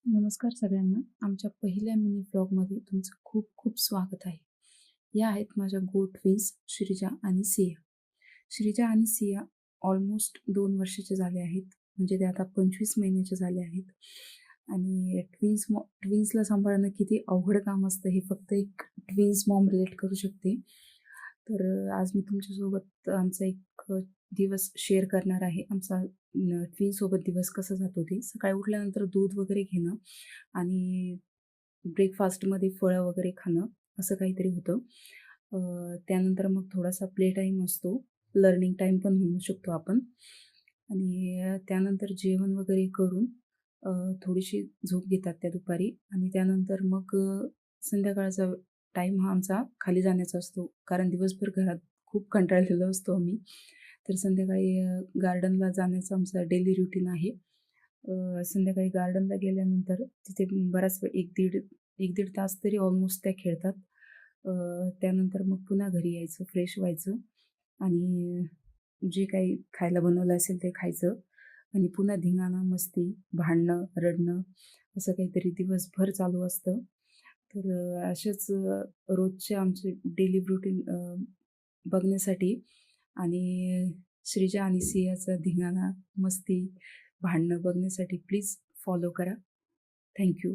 नमस्कार सगळ्यांना. आमच्या पहिल्या मिनी व्लॉगमध्ये तुमचं खूप खूप स्वागत आहे. या आहेत माझ्या गो ट्विन्स श्रीजा आणि सिया. श्रीजा आणि सिया ऑलमोस्ट 2 वर्षाचे झाले आहेत. म्हणजे ते आता 25 महिन्याचे झाले आहेत. आणि ट्विन्सला सांभाळणं किती अवघड काम असतं हे फक्त एक ट्विन्स मॉम रिलेट करू शकते. तर आज मी तुमच्यासोबत आमचा एक दिवस शेअर करणार आहे. आमचा ट्विनसोबत दिवस कसा जातो ते. सकाळी उठल्यानंतर दूध वगैरे घेणं आणि ब्रेकफास्टमध्ये फळं वगैरे खाणं असं काहीतरी होतं. त्यानंतर मग थोडासा प्ले टाईम असतो. लर्निंग टाईम पण म्हणू शकतो आपण. आणि त्यानंतर जेवण वगैरे करून थोडीशी झोप घेतात त्या दुपारी आणि त्यानंतर मग संध्याकाळचा टाईम हा आमचा खाली जाण्याचा असतो. कारण दिवसभर घरात खूप कंटाळलेलो असतो आम्ही. तर संध्याकाळी गार्डनला जाण्याचा आमचा डेली रुटीन आहे. संध्याकाळी गार्डनला गेल्यानंतर तिथे बराच वेळ 1-1.5 तास तरी ऑलमोस्ट त्या खेळतात. त्यानंतर मग पुन्हा घरी यायचं, फ्रेश व्हायचं आणि जे काही खायला बनवलं असेल ते खायचं आणि पुन्हा धिंगाणा, मस्ती, भांडणं, रडणं असं काहीतरी दिवसभर चालू असतं. तर असेच रोजचे आमचे डेली रुटीन बघण्यासाठी आणि श्रीजा आणि सियाचा धिंगाणा, मस्ती, भांडणं बघण्यासाठी प्लीज फॉलो करा. Thank you.